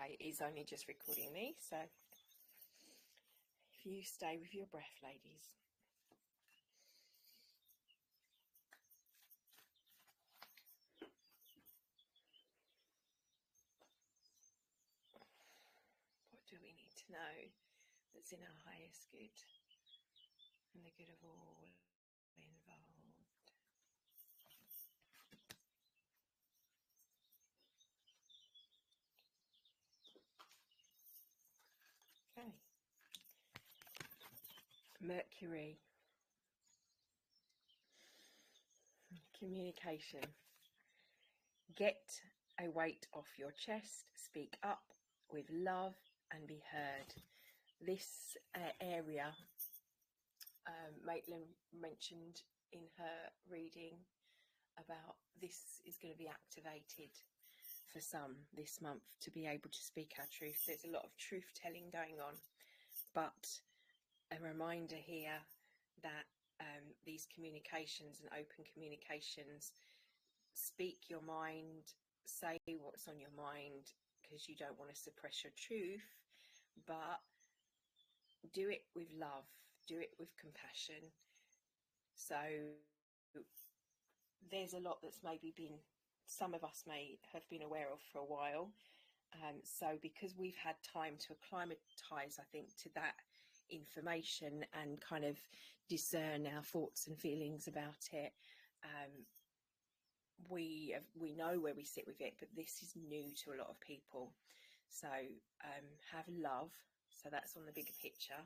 Okay, it's only just recording me, so if you stay with your breath, ladies. What do we need to know that's in our highest good and the good of all involved? Okay. Mercury. Communication. Get a weight off your chest, speak up with love and be heard. This area, Maitland mentioned in her reading about this is going to be activated for some this month to be able to speak our truth. There's a lot of truth telling going on, but a reminder here that these communications and open communications, speak your mind, say what's on your mind, because you don't want to suppress your truth, but do it with love, do it with compassion. So there's a lot that's maybe been, some of us may have been aware of for a while. So because we've had time to acclimatise, I think, to that information and kind of discern our thoughts and feelings about it, we know where we sit with it, but this is new to a lot of people. So have love. So that's on the bigger picture.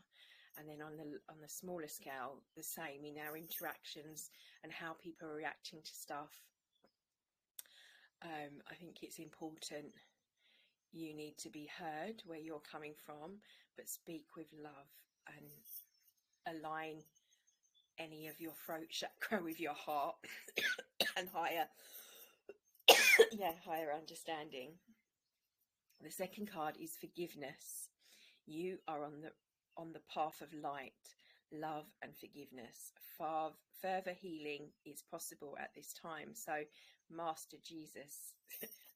And then on the smaller scale, the same in our interactions and how people are reacting to stuff. I think it's important. You need to be heard where you're coming from, but speak with love and align any of your throat chakra with your heart and higher understanding. The second card is forgiveness. You are on the path of light, love and forgiveness. Further healing is possible at this time. So Master Jesus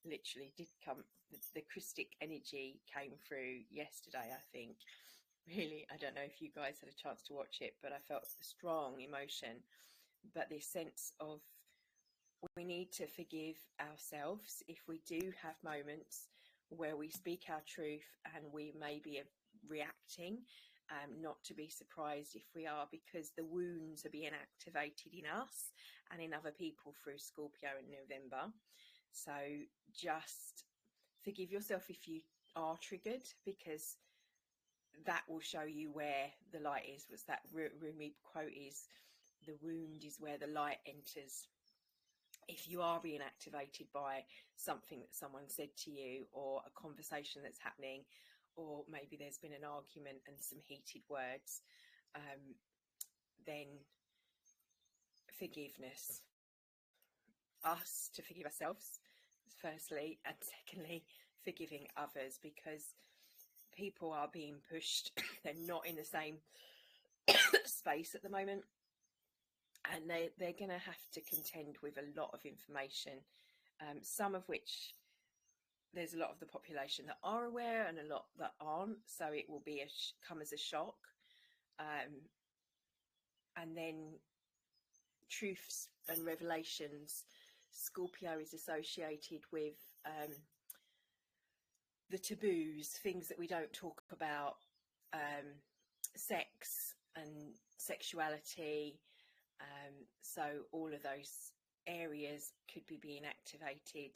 literally did come, the Christic energy came through yesterday, I think. Really, I don't know if you guys had a chance to watch it, but I felt a strong emotion. But this sense of we need to forgive ourselves if we do have moments where we speak our truth and we may be reacting, not to be surprised if we are, because the wounds are being activated in us and in other people through Scorpio in November. So just forgive yourself if you are triggered, because that will show you where the light is. What's that Rumi quote is, the wound is where the light enters. If you are being activated by something that someone said to you, or a conversation that's happening, or maybe there's been an argument and some heated words, then forgiveness. Us to forgive ourselves, firstly, and secondly, forgiving others, because people are being pushed. They're not in the same space at the moment, and they're going to have to contend with a lot of information, some of which there's a lot of the population that are aware and a lot that aren't, so it will be come as a shock. And then truths and revelations. Scorpio is associated with the taboos, things that we don't talk about, sex and sexuality. So all of those areas could be being activated,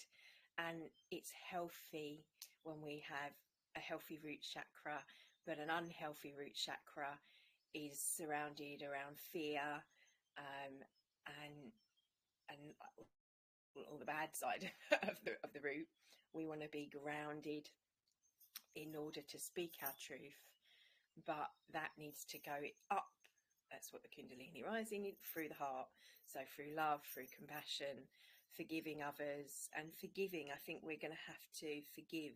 and it's healthy when we have a healthy root chakra, but an unhealthy root chakra is surrounded around fear, and all the bad side of the root. We want to be grounded in order to speak our truth, but that needs to go up. That's what the Kundalini rising, through the heart. So through love, through compassion, forgiving others, and forgiving. I think we're going to have to forgive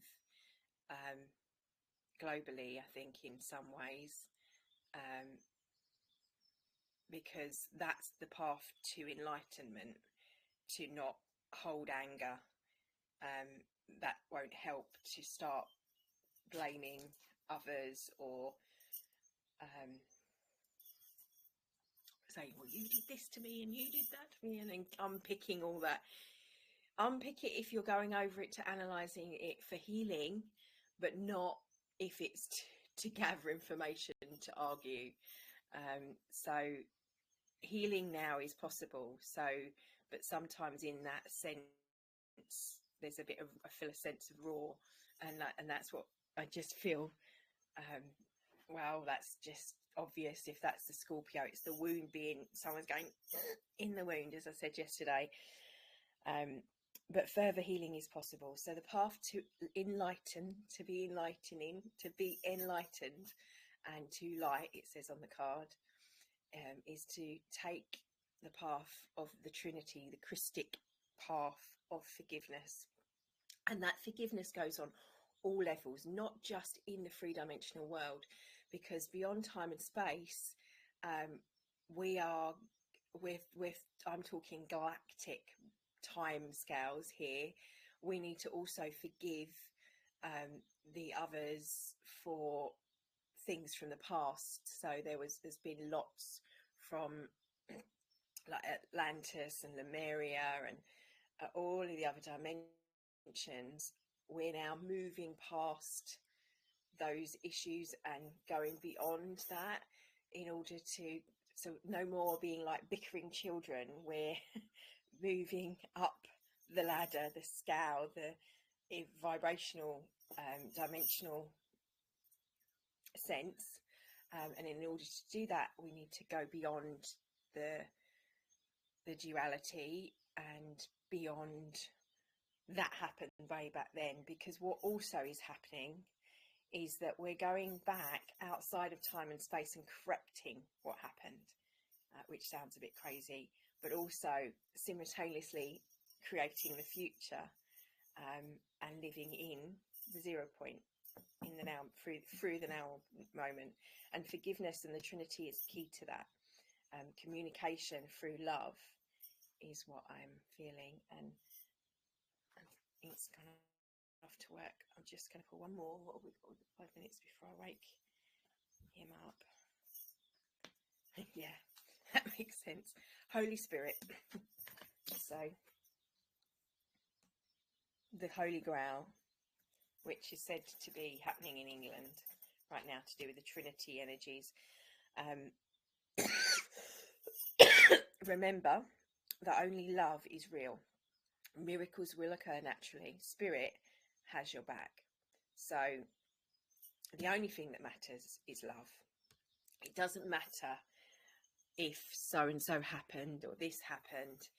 globally, I think, in some ways, because that's the path to enlightenment, to not hold anger. That won't help to start blaming others or saying, well, you did this to me and you did that to me, and then unpicking all that. Unpick it if you're going over it to analysing it for healing, but not if it's to gather information to argue. So healing now is possible. So, but sometimes in that sense, there's a bit of, I feel a sense of raw, and that's what I just feel. Well, that's just obvious. If that's the Scorpio, it's the wound being, someone's going in the wound, as I said yesterday. But further healing is possible. So the path to enlighten, to be enlightening, to be enlightened and to light, it says on the card, is to take the path of the Trinity, the Christic path of forgiveness. And that forgiveness goes on all levels, not just in the three-dimensional world, because beyond time and space, we are with I'm talking galactic time scales here. We need to also forgive the others for things from the past. So there's been lots from like Atlantis and Lemuria and all of the other dimensions. We're now moving past those issues and going beyond that in order to, so no more being like bickering children. We're moving up the ladder, the scale, the vibrational, dimensional sense. And in order to do that, we need to go beyond the duality and beyond that happened way back then, because what also is happening is that we're going back outside of time and space and correcting what happened, which sounds a bit crazy, but also simultaneously creating the future, and living in the 0 point, in the now, through the now moment. And forgiveness and the Trinity is key to that. Communication through love is what I'm feeling, and it's kind of off to work. I'm just going to pull one more. What have we got? 5 minutes before I wake him up. Yeah, that makes sense. Holy Spirit. So the Holy Grail, which is said to be happening in England right now to do with the Trinity energies. Remember that only love is real. Miracles will occur naturally. Spirit has your back. So the only thing that matters is love. It doesn't matter if so and so happened or this happened.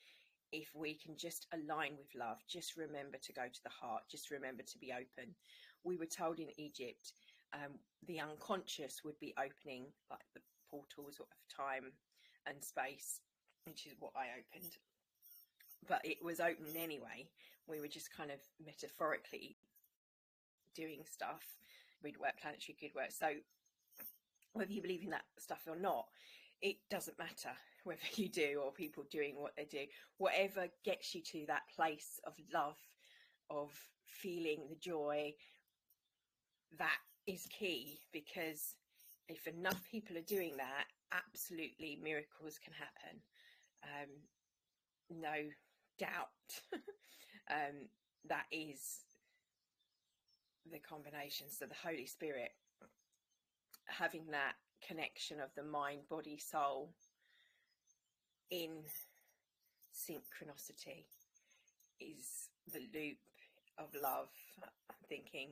If we can just align with love, just remember to go to the heart, just remember to be open. We were told in Egypt, the unconscious would be opening like the portals of time and space, which is what I opened. But it was open anyway. We were just kind of metaphorically doing stuff. Read work, planetary good work. So whether you believe in that stuff or not, it doesn't matter whether you do or people doing what they do. Whatever gets you to that place of love, of feeling the joy, that is key, because if enough people are doing that, absolutely miracles can happen. No doubt. That is the combination. So the Holy Spirit, having that connection of the mind, body, soul in synchronicity is the loop of love. I'm thinking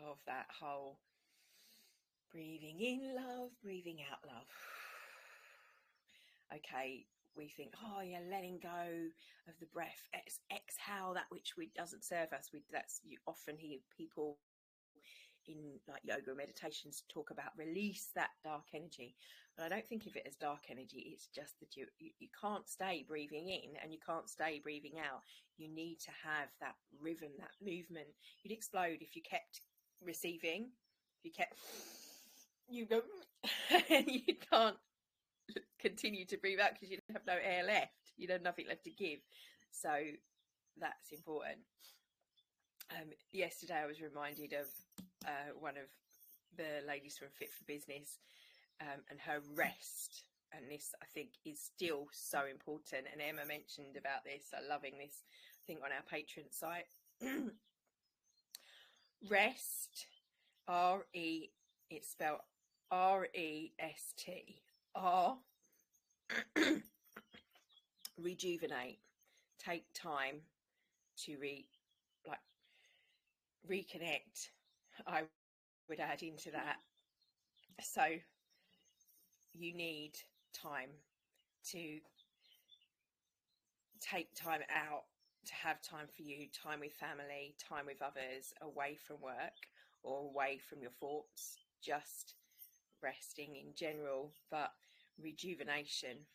of that whole breathing in love, breathing out love. Okay, we think, oh yeah, letting go of the breath, exhale that which doesn't serve us. That's, you often hear people in like yoga meditations talk about release that dark energy, but I don't think of it as dark energy. It's just that you can't stay breathing in and you can't stay breathing out. You need to have that rhythm, that movement. You'd explode if you kept receiving, you go and you can't continue to breathe out because you have no air left, you have nothing left to give. So that's important. Yesterday I was reminded of one of the ladies from Fit for Business, and her rest. And this, I think, is still so important. And Emma mentioned about this, loving this, I think, on our Patreon site. Rest, it's spelled R-E-S-T. R, rejuvenate, take time to reconnect, I would add into that. So you need time to take time out, to have time for you, time with family, time with others, away from work or away from your thoughts, just resting in general, but rejuvenation.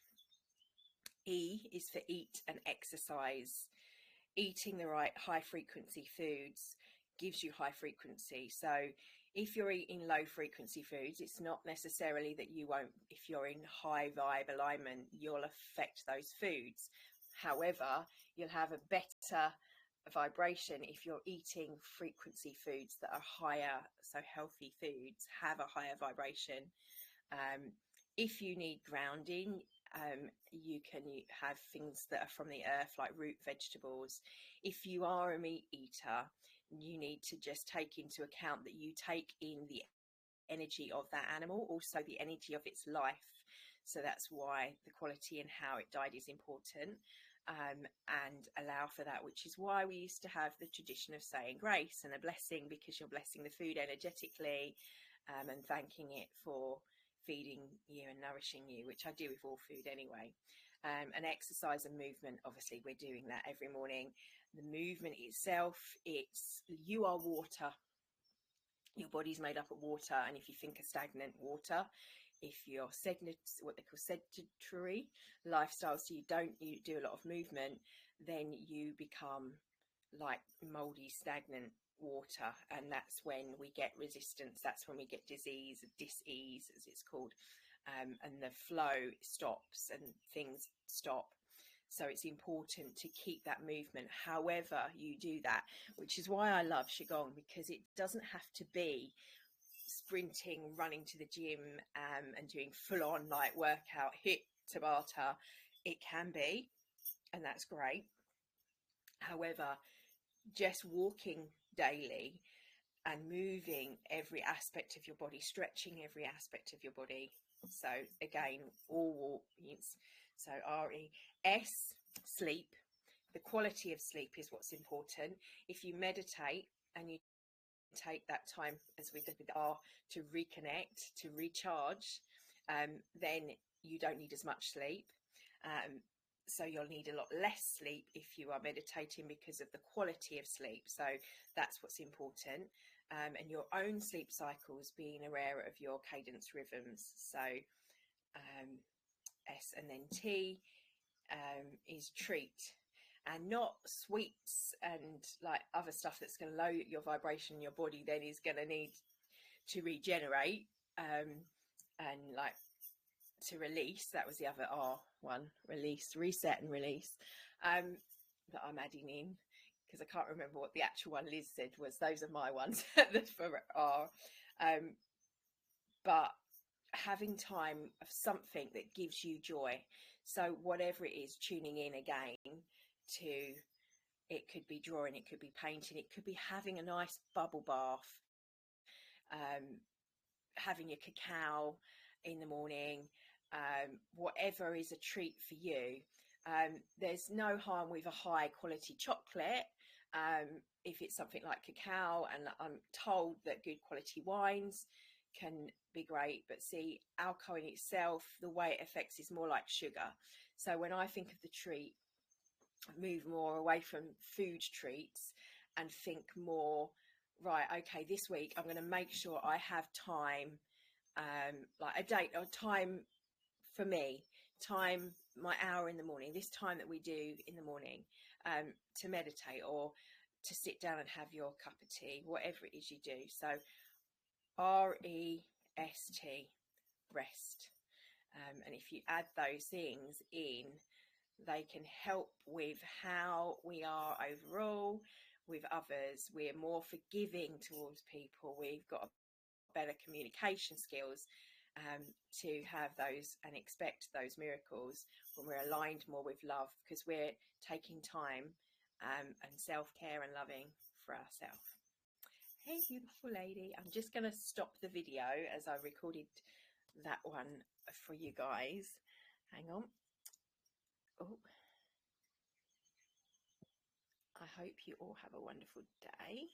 E is for eat and exercise. Eating the right high frequency foods gives you high frequency. So if you're eating low frequency foods, it's not necessarily that you won't, if you're in high vibe alignment, you'll affect those foods. However, you'll have a better vibration if you're eating frequency foods that are higher. So healthy foods have a higher vibration. If you need grounding, you can have things that are from the earth, like root vegetables. If you are a meat eater, you need to just take into account that you take in the energy of that animal, also the energy of its life. So that's why the quality and how it died is important, and allow for that, which is why we used to have the tradition of saying grace and a blessing, because you're blessing the food energetically, and thanking it for feeding you and nourishing you, which I do with all food anyway. And exercise and movement, obviously we're doing that every morning. The movement itself, you are water. Your body's made up of water, and if you think of stagnant water, if you're what they call sedentary lifestyle, so you do a lot of movement, then you become like moldy, stagnant water, and that's when we get resistance. That's when we get disease, dis-ease as it's called, and the flow stops and things stop. So it's important to keep that movement however you do that, which is why I love Qigong, because it doesn't have to be sprinting, running to the gym, and doing full-on like workout, hit Tabata. It can be, and that's great. However, just walking daily and moving every aspect of your body, stretching every aspect of your body. So again, all walks. So R-E-S, sleep. The quality of sleep is what's important. If you meditate and you take that time, as we did with R, to reconnect, to recharge, then you don't need as much sleep. So you'll need a lot less sleep if you are meditating, because of the quality of sleep. So that's what's important. And your own sleep cycles, being aware of your cadence rhythms. So S, and then T is treat, and not sweets and like other stuff that's going to lower your vibration in your body, then is going to need to regenerate, and like to release. That was the other R one, release, reset and release, that I'm adding in, because I can't remember what the actual one Liz said was. Those are my ones for R. But having time of something that gives you joy. So whatever it is, tuning in again to, it could be drawing, it could be painting, it could be having a nice bubble bath, having your cacao in the morning, whatever is a treat for you. There's no harm with a high quality chocolate, if it's something like cacao, and I'm told that good quality wines can be great, but see, alcohol in itself, the way it affects is more like sugar. So when I think of the treat, move more away from food treats and think more, right, okay, this week I'm going to make sure I have time, like a date or time for me, time, my hour in the morning, this time that we do in the morning, to meditate or to sit down and have your cup of tea, whatever it is you do. So R-E-S-T, rest. And if you add those things in, they can help with how we are overall, with others, we're more forgiving towards people, we've got better communication skills, to have those and expect those miracles when we're aligned more with love, because we're taking time, and self-care and loving for ourselves. Hey, beautiful lady, I'm just going to stop the video as I recorded that one for you guys. Hang on. Oh, I hope you all have a wonderful day.